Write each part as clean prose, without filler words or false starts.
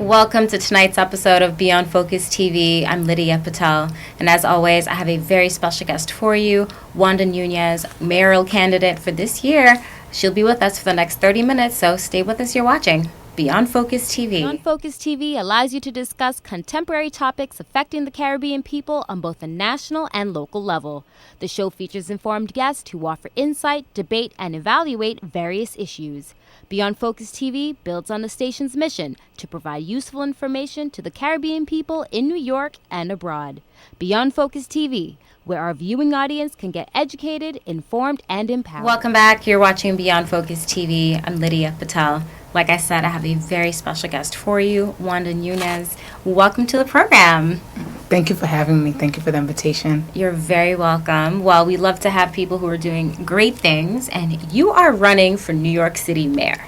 Welcome to tonight's episode of Beyond Focus TV. I'm Lydia Patel, and as always, I have a very special guest for you, Wanda Nunez, mayoral candidate for this year. She'll be with us for the next 30 minutes, so stay with us. You're watching Beyond Focus TV. Beyond Focus TV allows you to discuss contemporary topics affecting the Caribbean people on both a national and local level. The show features informed guests who offer insight, debate, and evaluate various issues. Beyond Focus TV builds on the station's mission to provide useful information to the Caribbean people in New York and abroad. Beyond Focus TV, where our viewing audience can get educated, informed, and empowered. Welcome back. You're watching Beyond Focus TV. I'm Lydia Patel. Like I said, I have a very special guest for you, Wanda Nunez. Welcome to the program. Thank you for having me. Thank you for the invitation. You're very welcome. Well, we love to have people who are doing great things, and you are running for New York City mayor.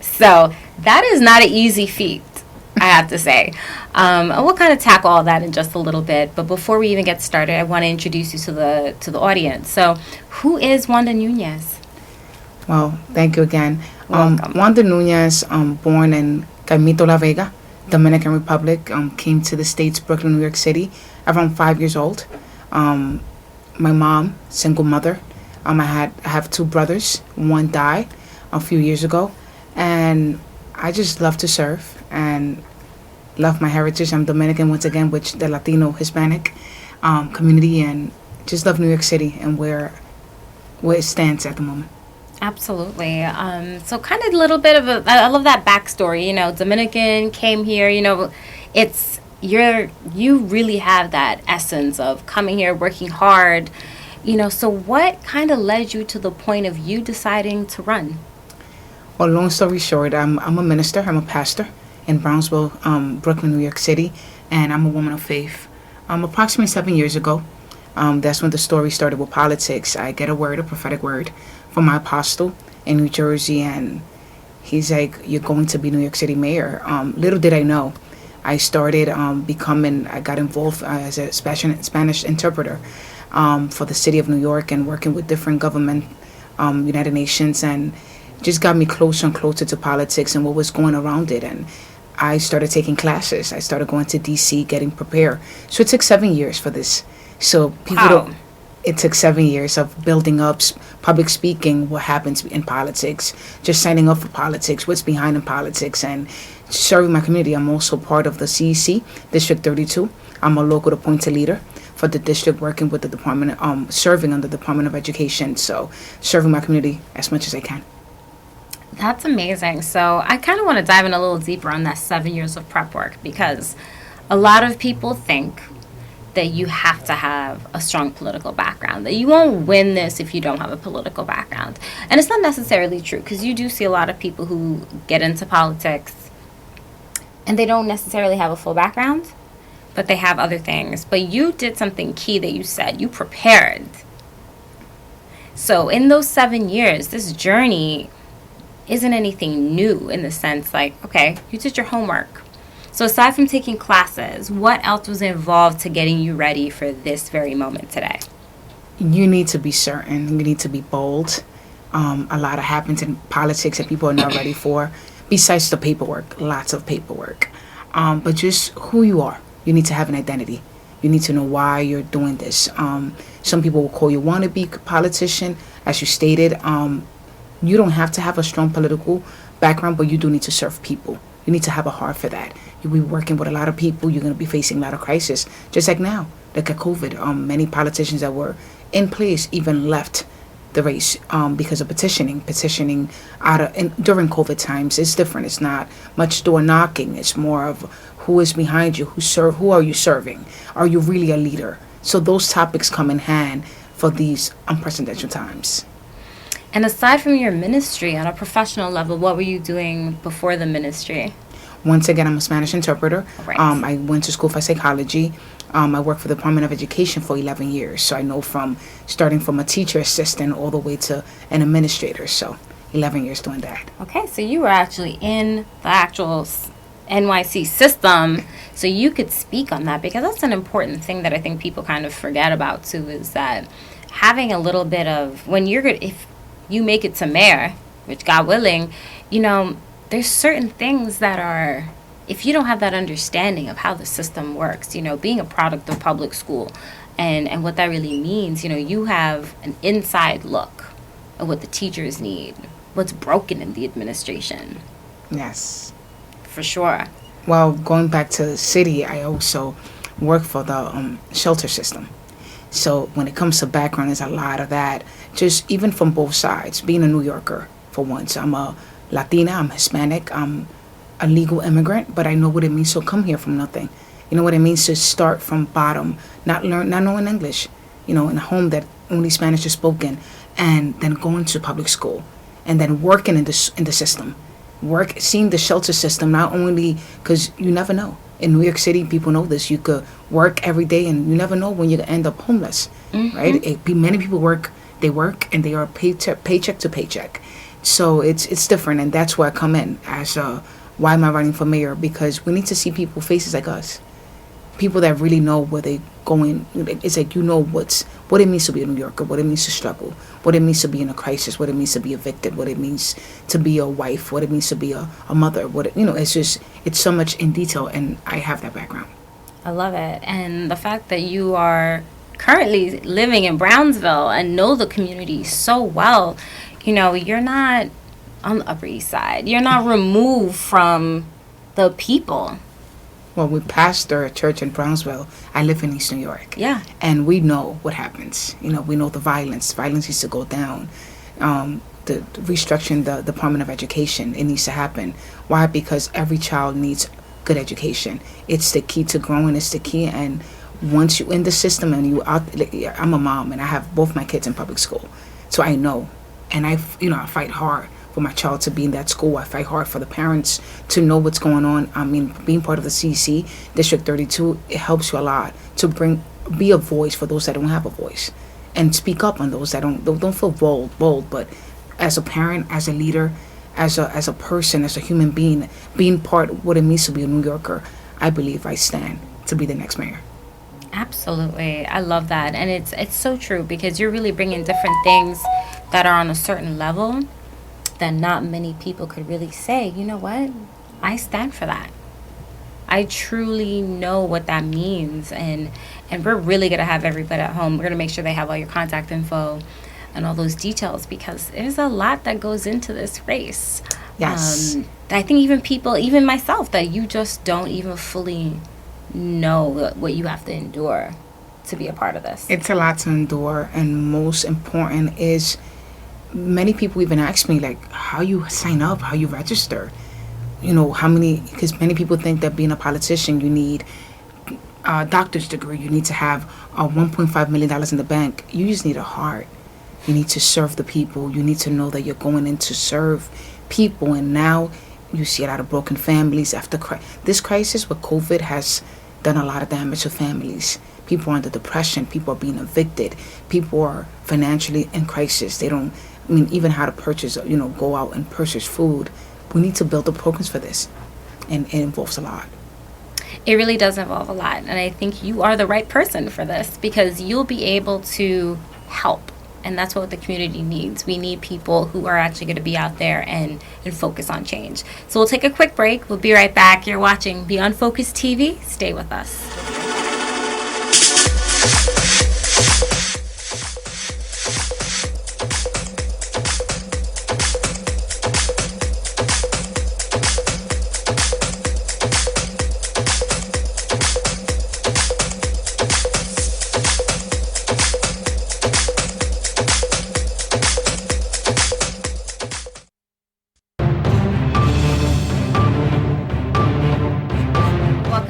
So that is not an easy feat, I have to say. And we'll kind of tackle all that in just a little bit. But before we even get started, I want to introduce you to the audience. So who is Wanda Nunez? Well, thank you again. Welcome. Wanda Nunez, born in Caimito La Vega, Dominican Republic, came to the States, Brooklyn, New York City, around 5 years old. My mom, single mother. I have two brothers. One died a few years ago. And I just love to serve and love my heritage. I'm Dominican once again, which the Latino, Hispanic community, and just love New York City and where it stands at the moment. Absolutely. So kind of a little bit of I love that backstory, Dominican, came here, you really have that essence of coming here, working hard, so what kind of led you to the point of you deciding to run? Well, long story short, I'm a minister, I'm a pastor in Brownsville, Brooklyn, New York City, and I'm a woman of faith. Approximately 7 years ago, that's when the story started with politics. I get a prophetic word, from my apostle in New Jersey, and he's like, you're going to be New York City mayor. Little did I know, I started I got involved as a Spanish interpreter for the city of New York and working with different government, United Nations, and just got me closer and closer to politics and what was going around it. And I started taking classes. I started going to DC, getting prepared. So it took 7 years for this. So it took 7 years of building up public speaking, what happens in politics, just signing up for politics, what's behind in politics, and serving my community. I'm also part of the CEC, District 32. I'm a local appointed leader for the district, working with the department, serving under the Department of Education. So serving my community as much as I can. That's amazing. So I kind of want to dive in a little deeper on that 7 years of prep work, because a lot of people think that you have to have a strong political background, that you won't win this if you don't have a political background. And it's not necessarily true, because you do see a lot of people who get into politics and they don't necessarily have a full background, but they have other things. But you did something key that you said, you prepared. So in those 7 years, this journey isn't anything new in the sense like, okay, you did your homework. So aside from taking classes, what else was involved to getting you ready for this very moment today? You need to be certain. You need to be bold. A lot happens in politics that people are not ready for. Besides the paperwork, lots of paperwork. But just who you are. You need to have an identity. You need to know why you're doing this. Some people will call you wannabe politician, as you stated. You don't have to have a strong political background, but you do need to serve people. You need to have a heart for that. You'll be working with a lot of people. You're going to be facing a lot of crisis, just like now, like at COVID. Many politicians that were in place even left the race because of petitioning during COVID times. It's different. It's not much door knocking. It's more of who is behind you, who are you serving? Are you really a leader? So those topics come in hand for these unprecedented times. And aside from your ministry on a professional level, what were you doing before the ministry? Once again, I'm a Spanish interpreter. Right. I went to school for psychology. I worked for the Department of Education for 11 years. So I know starting from a teacher assistant all the way to an administrator. So 11 years doing that. Okay, so you were actually in the actual NYC system, so you could speak on that, because that's an important thing that I think people kind of forget about too, is that having a little bit of, when you're good, if you make it to mayor, which God willing, there's certain things that are if you don't have that understanding of how the system works, being a product of public school and what that really means, you have an inside look at what the teachers need, what's broken in the administration. Yes. For sure. Well, going back to the city, I also work for the shelter system. So when it comes to background, there's a lot of that, just even from both sides. Being a New Yorker, for once, I'm a Latina, I'm Hispanic, I'm a legal immigrant, but I know what it means to come here from nothing. You know what it means to start from bottom, not knowing English, in a home that only Spanish is spoken, and then going to public school, and then working in the system, seeing the shelter system. Not only because you never know. In New York City, people know this. You could work every day, and you never know when you end up homeless, right? Many people work, and they are paycheck to paycheck. So it's different, and that's where I come in as why am I running for mayor? Because we need to see people, faces like us, people that really know where they're going. It's like what it means to be a New Yorker, what it means to struggle, what it means to be in a crisis, what it means to be evicted, what it means to be a wife, what it means to be a mother. It's so much in detail, and I have that background. I love it. And the fact that you are currently living in Brownsville and know the community so well, you're not on the Upper East Side. You're not removed from the people. Well, we pastor a church in Brownsville. I live in East New York. Yeah. And we know what happens. We know the violence. Violence needs to go down. The restructuring the Department of Education, it needs to happen. Why? Because every child needs good education. It's the key to growing. It's the key. And once you're in the system and I'm a mom and I have both my kids in public school. So I know. And I fight hard for my child to be in that school. I fight hard for the parents to know what's going on. I mean, being part of the CC, District 32, it helps you a lot to be a voice for those that don't have a voice, and speak up on those that don't feel bold. But as a parent, as a leader, as a person, as a human being part of what it means to be a New Yorker, I believe I stand to be the next mayor. Absolutely. I love that. And it's so true, because you're really bringing different things that are on a certain level that not many people could really say, you know what, I stand for that. I truly know what that means. And we're really going to have everybody at home. We're going to make sure they have all your contact info and all those details, because there's a lot that goes into this race. Yes. I think even myself, that you just don't even fully know what you have to endure to be a part of this. It's a lot to endure, and most important is, many people even ask me, like, how you sign up, how you register, because many people think that being a politician, you need a doctor's degree, you need to have $1.5 million in the bank. You just need a heart. You need to serve the people. You need to know that you're going in to serve people. And now you see a lot of broken families after this crisis with COVID has done a lot of damage to families. People are under depression. People are being evicted. People are financially in crisis. They don't, even how to purchase, go out and purchase food. We need to build the programs for this. And it involves a lot. It really does involve a lot. And I think you are the right person for this, because you'll be able to help. And that's what the community needs. We need people who are actually going to be out there and focus on change. So we'll take a quick break. We'll be right back. You're watching Beyond Focus TV. Stay with us.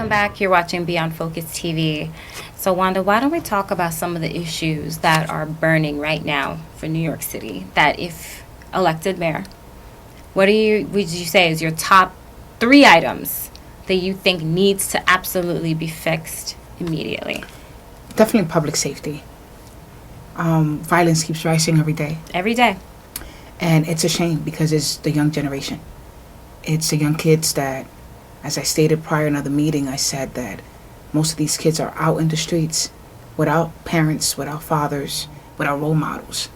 Back. You're watching Beyond Focus TV. So Wanda, why don't we talk about some of the issues that are burning right now for New York City, that if elected mayor, would you say is your top 3 items that you think needs to absolutely be fixed immediately? Definitely public safety. Violence keeps rising every day. Every day. And it's a shame, because it's the young generation. It's the young kids that, as I stated prior in another meeting, I said that most of these kids are out in the streets without parents, without fathers, without role models.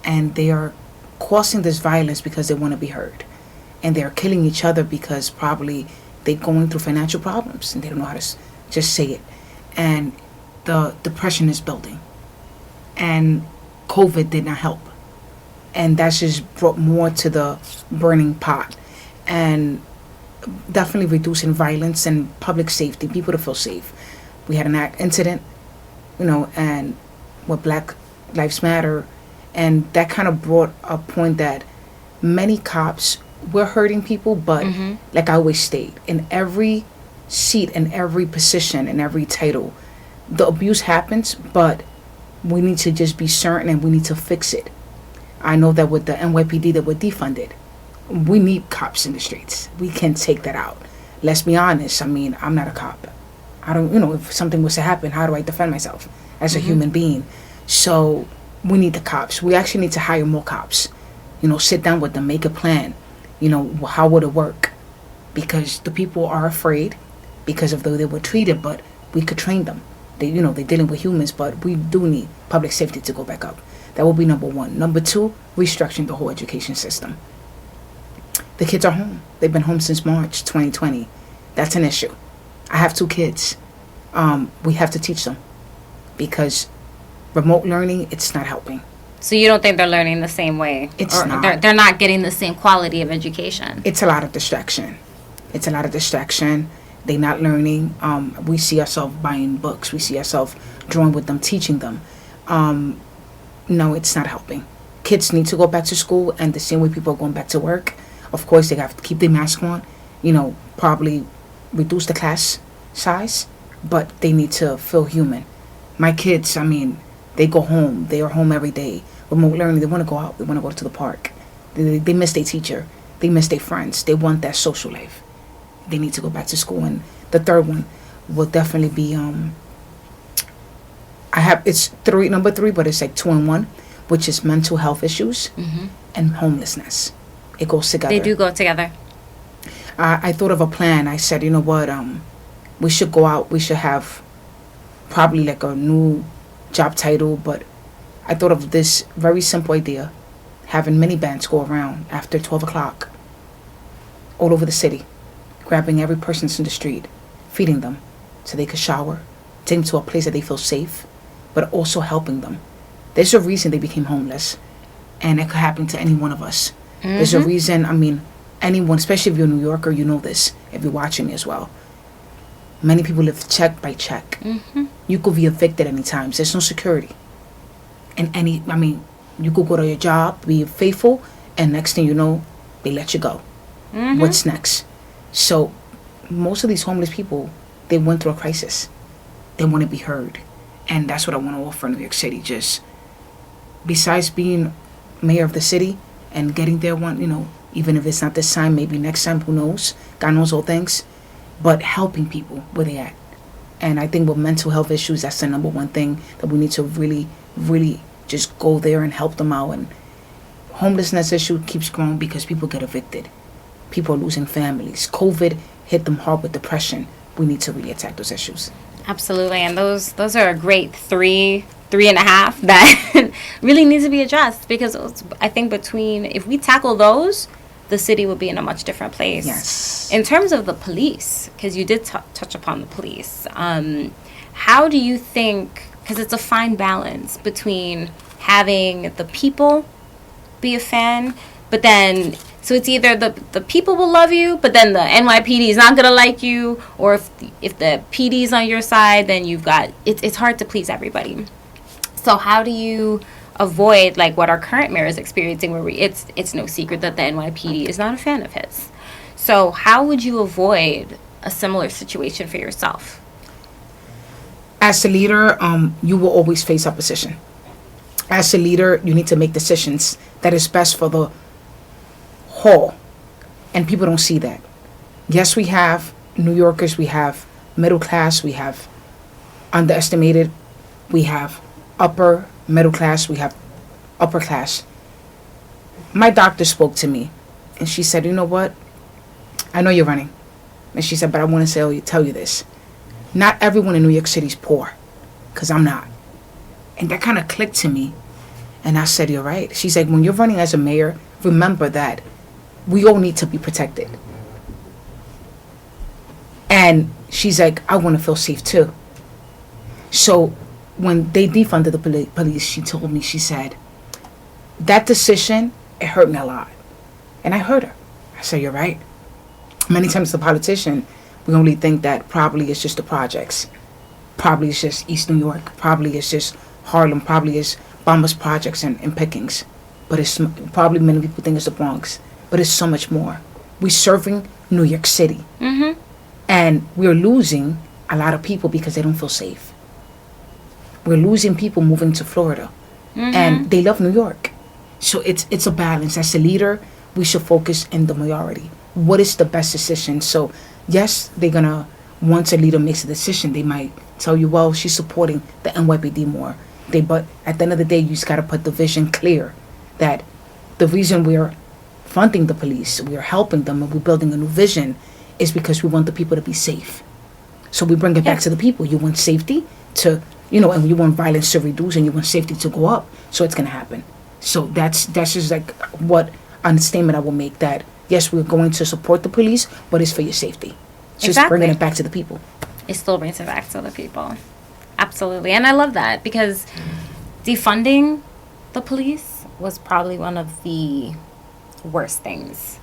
And they are causing this violence because they want to be heard. And they're killing each other because probably they're going through financial problems and they don't know how to just say it. And the depression is building. And COVID did not help. And that's just brought more to the burning pot. And definitely reducing violence and public safety, people to feel safe. We had an incident, and with Black Lives Matter, and that kind of brought a point that many cops were hurting people, but like I always state, in every seat, in every position, in every title, the abuse happens, but we need to just be certain and we need to fix it. I know that with the NYPD that were defunded, we need cops in the streets. We can take that out. Let's be honest. I mean, I'm not a cop. I don't, if something was to happen, how do I defend myself as a human being? So we need the cops. We actually need to hire more cops. Sit down with them, make a plan. How would it work? Because the people are afraid because of the way they were treated, but we could train them. They're dealing with humans, but we do need public safety to go back up. That will be number one. Number two, restructuring the whole education system. The kids are home. They've been home since March 2020. That's an issue. I have 2 kids. We have to teach them because remote learning, it's not helping. So you don't think they're learning the same way? It's or not. They're not getting the same quality of education? It's a lot of distraction. They're not learning. We see ourselves buying books. We see ourselves drawing with them, teaching them. No, it's not helping. Kids need to go back to school, and the same way people are going back to work. Of course, they have to keep their mask on, probably reduce the class size, but they need to feel human. My kids, they go home. They are home every day. Remote learning, they want to go out. They want to go to the park. They miss their teacher. They miss their friends. They want that social life. They need to go back to school. And the third one will definitely be, it's number 3, but it's like 2 in 1, which is mental health issues and homelessness. It goes together. They do go together. I thought of a plan. I said, we should go out. We should have probably like a new job title, but I thought of this very simple idea, having mini bands go around after 12 o'clock all over the city, grabbing every person in the street, feeding them so they could shower, take them to a place that they feel safe, but also helping them. There's a reason they became homeless, and it could happen to any one of us. There's a reason, anyone, especially if you're a New Yorker, you know this, if you're watching me as well. Many people live check by check. You could be evicted anytime. There's no security. And you could go to your job, be faithful, and next thing you know, they let you go. What's next? So most of these homeless people, they went through a crisis. They want to be heard. And that's what I want to offer in New York City. Just besides being mayor of the city and getting there even if it's not this time, maybe next time, who knows? God knows all things. But helping people where they at. And I think with mental health issues, that's the number one thing that we need to really, really just go there and help them out. And homelessness issue keeps growing because people get evicted. People are losing families. COVID hit them hard with depression. We need to really attack those issues. Absolutely. And those are a great 3.5 that really needs to be addressed, because I think if we tackle those, the city will be in a much different place. Yes. In terms of the police, because you did touch upon the police, how do you think, because it's a fine balance between having the people be a fan, but then, so it's either the people will love you, but then the NYPD is not going to like you, or if the PD is on your side, then it's hard to please everybody. So how do you avoid what our current mayor is experiencing, where it's no secret that the NYPD is not a fan of his? So how would you avoid a similar situation for yourself? As a leader, you will always face opposition. As a leader, you need to make decisions that is best for the whole, and people don't see that. Yes, we have New Yorkers, we have middle class, we have underestimated, we have upper middle class, we have upper class. My doctor spoke to me and she said, you know what, I know you're running, and she said, but I want to tell you this, not everyone in New York City is poor, because I'm not. And that kind of clicked to me, and I said, you're right. She's like, when you're running as a mayor, remember that we all need to be protected. And she's like, I want to feel safe too. So when they defunded the police, she told me, she said, that decision, it hurt me a lot. And I heard her. I said, you're right. Many times as a politician, we only think that probably it's just the projects. Probably it's just East New York. Probably it's just Harlem. Probably it's Bombers Projects and Pickens. But it's probably many people think it's the Bronx. But it's so much more. We're serving New York City. Mm-hmm. And we're losing a lot of people because they don't feel safe. We're losing people moving to Florida. Mm-hmm. And they love New York. So it's a balance. As a leader, we should focus in the majority. What is the best decision? So, yes, they're going to, once a leader makes a decision, they might tell you, well, she's supporting the NYPD more. But at the end of the day, you just got to put the vision clear that the reason we're funding the police, we're helping them, and we're building a new vision is because we want the people to be safe. So we bring it back to the people. You want safety to, and you want violence to reduce, and you want safety to go up. So it's going to happen. So that's just like what a statement I will make, that yes, we're going to support the police, but it's for your safety. So just bringing it back to the people. It still brings it back to the people. Absolutely. And I love that, because defunding the police was probably one of the worst things.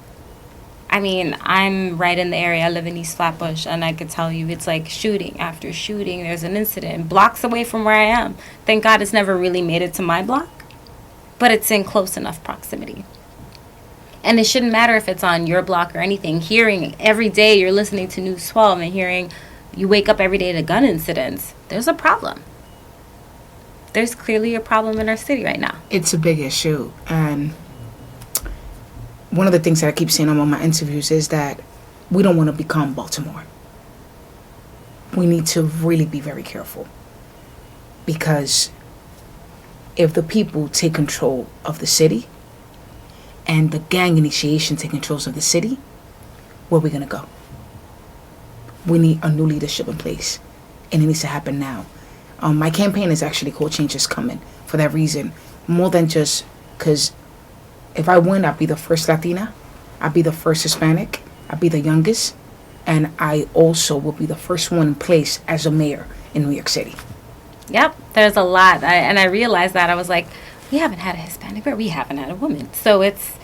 I mean, I'm right in the area. I live in East Flatbush, and I could tell you it's like shooting after shooting. There's an incident blocks away from where I am. Thank God it's never really made it to my block, but it's in close enough proximity. And it shouldn't matter if it's on your block or anything. Hearing every day, you're listening to News 12 and hearing, you wake up every day to gun incidents. There's a problem. There's clearly a problem in our city right now. It's a big issue. And one of the things that I keep saying on all my interviews is that we don't want to become Baltimore. We need to really be very careful. Because if the people take control of the city, and the gang initiation take control of the city, where are we going to go? We need a new leadership in place. And it needs to happen now. My campaign is actually called Change is Coming for that reason. More than just because if I win, I'll be the first Latina. I'll be the first Hispanic. I'll be the youngest. And I also will be the first one in place as a mayor in New York City. Yep, there's a lot. And I realized that. I was like, we haven't had a Hispanic, but we haven't had a woman. So it's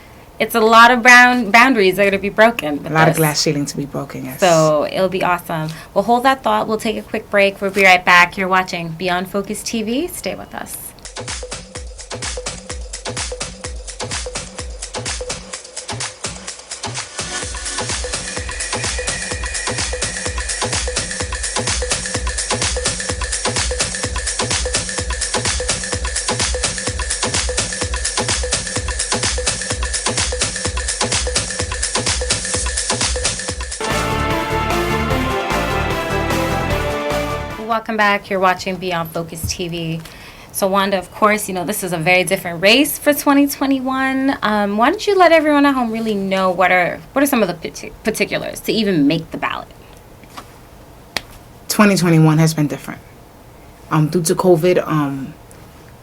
a lot of boundaries that are going to be broken. A lot of glass ceiling to be broken, yes. So it'll be awesome. We'll hold that thought. We'll take a quick break. We'll be right back. You're watching Beyond Focus TV. Stay with us. Welcome back. You're watching Beyond Focus TV. So, Wanda, of course, this is a very different race for 2021. Why don't you let everyone at home really know what are some of the particulars to even make the ballot? 2021 has been different. Due to COVID,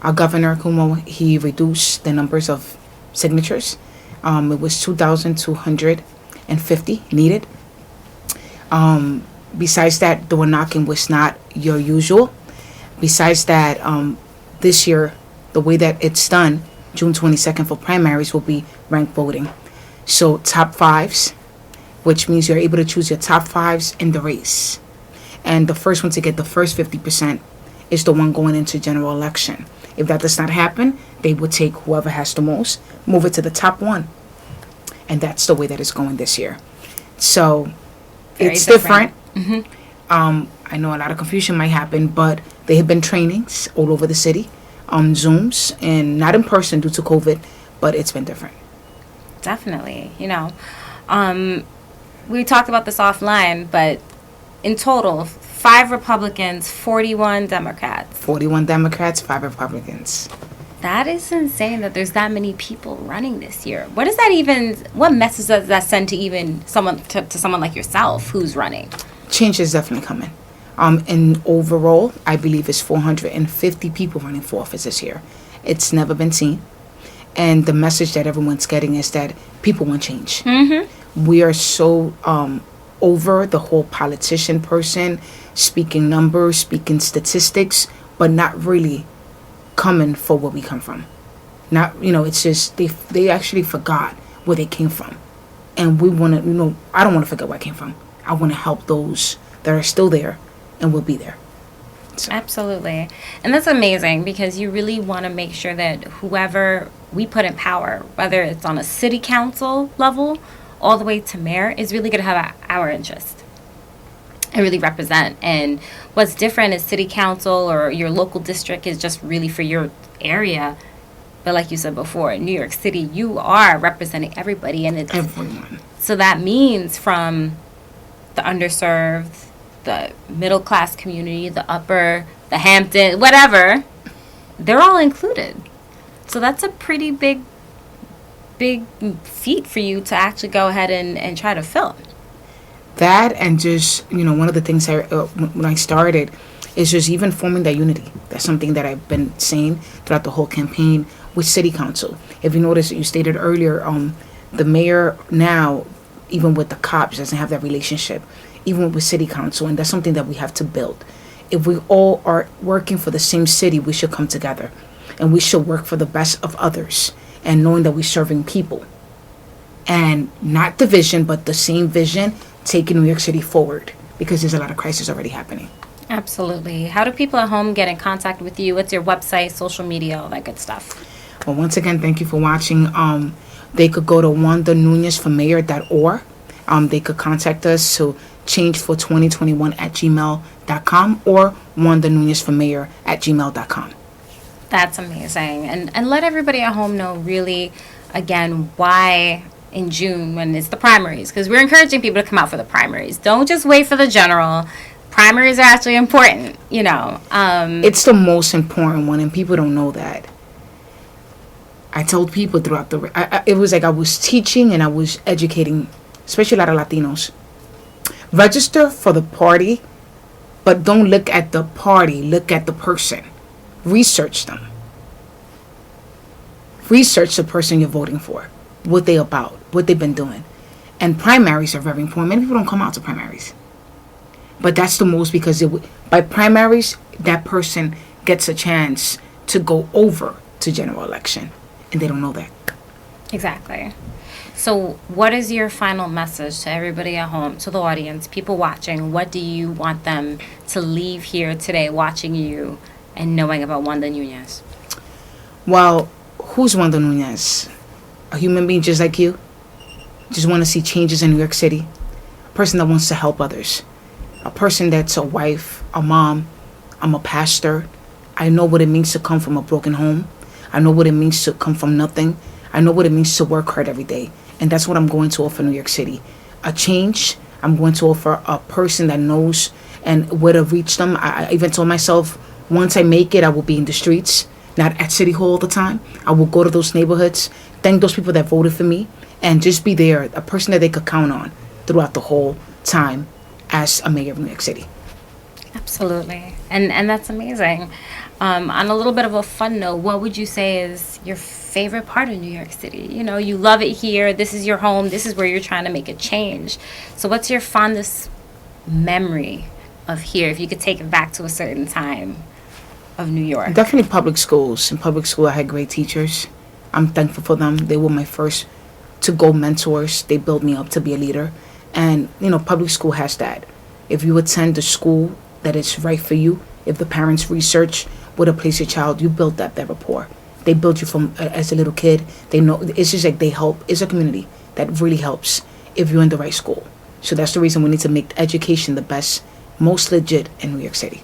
our governor, Cuomo, he reduced the numbers of signatures. It was 2,250 needed. Besides that, door knocking was not your usual. Besides that, this year, the way that it's done, June 22nd for primaries will be ranked voting. So top fives, which means you're able to choose your top fives in the race. And the first one to get the first 50% is the one going into general election. If that does not happen, they will take whoever has the most, move it to the top one. And that's the way that it's going this year. So it's different. Mm-hmm. I know a lot of confusion might happen, but there have been trainings all over the city on Zooms and not in person due to COVID, but it's been different. Definitely. We talked about this offline, but in total, 5 Republicans, 41 Democrats. 41 Democrats, 5 Republicans. That is insane that there's that many people running this year. What message does that send to even someone like yourself who's running? Change is definitely coming. And overall, I believe it's 450 people running for office this year. It's never been seen. And the message that everyone's getting is that people want change. Mm-hmm. We are so over the whole politician person, speaking numbers, speaking statistics, but not really coming for where we come from. Not, it's just they actually forgot where they came from. And we want to, I don't want to forget where I came from. I want to help those that are still there and will be there. So. Absolutely. And that's amazing because you really want to make sure that whoever we put in power, whether it's on a city council level all the way to mayor, is really going to have our interest and really represent. And what's different is city council or your local district is just really for your area. But like you said before, in New York City, you are representing everybody. And it's everyone. So that means from the underserved, the middle class community, the upper, the Hampton, whatever, they're all included. So that's a pretty big feat for you to actually go ahead and try to fill. That and just, one of the things when I started is just even forming that unity. That's something that I've been saying throughout the whole campaign with city council. If you notice, you stated earlier, the mayor now, even with the cops, doesn't have that relationship, even with city council, and that's something that we have to build. If we all are working for the same city, we should come together, and we should work for the best of others, and knowing that we're serving people, and not division, but the same vision, taking New York City forward, because there's a lot of crisis already happening. Absolutely. How do people at home get in contact with you? What's your website, social media, all that good stuff? Well, once again, thank you for watching. They could go to wandanunezformayor.org. They could contact us to changefor2021@gmail.com or wandanunezformayor@gmail.com. That's amazing. And let everybody at home know really, again, why in June when it's the primaries. Because we're encouraging people to come out for the primaries. Don't just wait for the general. Primaries are actually important, It's the most important one, and people don't know that. I told people throughout it was like I was teaching and I was educating, especially a lot of Latinos. Register for the party, but don't look at the party, look at the person. Research them. Research the person you're voting for, what they about, what they've been doing. And primaries are very important. Many people don't come out to primaries. But that's the most because by primaries, that person gets a chance to go over to general election. And they don't know that. Exactly. So what is your final message to everybody at home, to the audience, people watching? What do you want them to leave here today watching you and knowing about Wanda Nunez? Well, who's Wanda Nunez? A human being just like you? Just want to see changes in New York City? A person that wants to help others? A person that's a wife, a mom? I'm a pastor. I know what it means to come from a broken home. I know what it means to come from nothing. I know what it means to work hard every day. And that's what I'm going to offer New York City. A change. I'm going to offer a person that knows and where to reach them. I even told myself, once I make it, I will be in the streets, not at City Hall all the time. I will go to those neighborhoods, thank those people that voted for me, and just be there, a person that they could count on throughout the whole time as a mayor of New York City. Absolutely. And that's amazing. On a little bit of a fun note, what would you say is your favorite part of New York City? You love it here. This is your home. This is where you're trying to make a change. So what's your fondest memory of here, if you could take it back to a certain time of New York? Definitely public schools. In public school, I had great teachers. I'm thankful for them. They were my first to-go mentors. They built me up to be a leader. And, public school has that. If you attend the school that is right for you, if the parents research where to place your child, you build that rapport. They build you from as a little kid. They know, it's just like they help. It's a community that really helps if you're in the right school. So that's the reason we need to make education the best, most legit in New York City.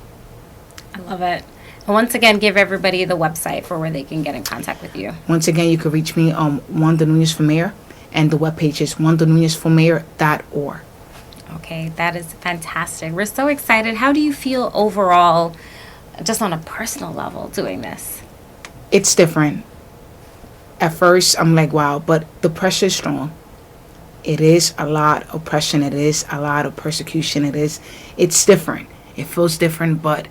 I love it. And once again, give everybody the website for where they can get in contact with you. Once again, you can reach me on Wanda Nunez for Mayor, and the webpage is wandanunezformayor.org. Okay, that is fantastic. We're so excited. How do you feel overall, just on a personal level, doing this? It's different. At first, I'm like, wow, but the pressure is strong. It is a lot of oppression. It is a lot of persecution. It's different. It feels different, but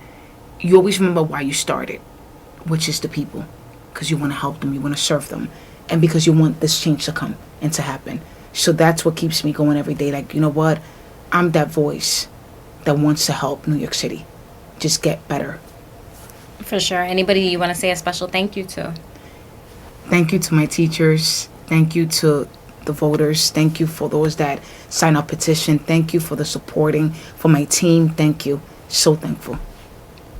you always remember why you started, which is the people, because you want to help them, you want to serve them, and because you want this change to come and to happen. So that's what keeps me going every day. Like, you know what? I'm that voice that wants to help New York City just get better. For sure. Anybody you want to say a special thank you to? Thank you to my teachers. Thank you to the voters. Thank you for those that sign up petition. Thank you for the supporting, for my team. Thank you. So thankful.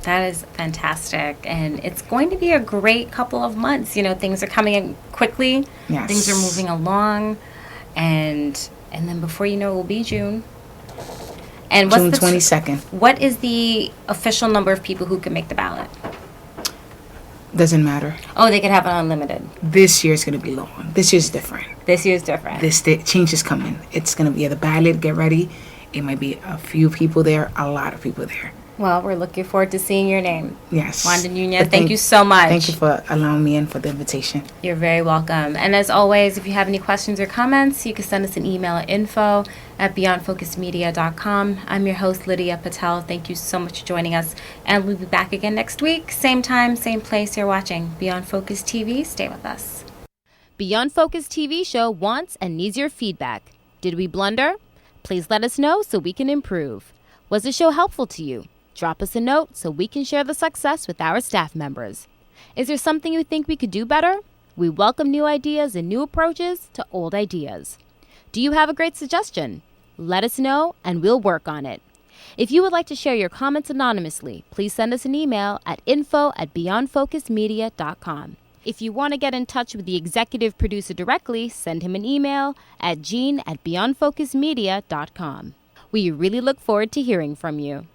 That is fantastic. And it's going to be a great couple of months. You know, things are coming in quickly. Yes. Things are moving along. And then before you know it will be June. And what's June the 22nd. What is the official number of people who can make the ballot? Doesn't matter. Oh, they could have it unlimited. This year's going to be long. This year's different. This year's different. Change is coming. It's going to be at the ballot. Get ready. It might be a few people there, a lot of people there. Well, we're looking forward to seeing your name. Yes. Wanda Nunez, thank you so much. Thank you for allowing me in for the invitation. You're very welcome. And as always, if you have any questions or comments, you can send us an email at info@beyondfocusmedia.com. I'm your host, Lydia Patel. Thank you so much for joining us. And we'll be back again next week. Same time, same place. You're watching Beyond Focus TV. Stay with us. Beyond Focus TV show wants and needs your feedback. Did we blunder? Please let us know so we can improve. Was the show helpful to you? Drop us a note so we can share the success with our staff members. Is there something you think we could do better? We welcome new ideas and new approaches to old ideas. Do you have a great suggestion? Let us know and we'll work on it. If you would like to share your comments anonymously, please send us an email at info@beyondfocusmedia.com. If you want to get in touch with the executive producer directly, send him an email at gene@beyondfocusmedia.com. We really look forward to hearing from you.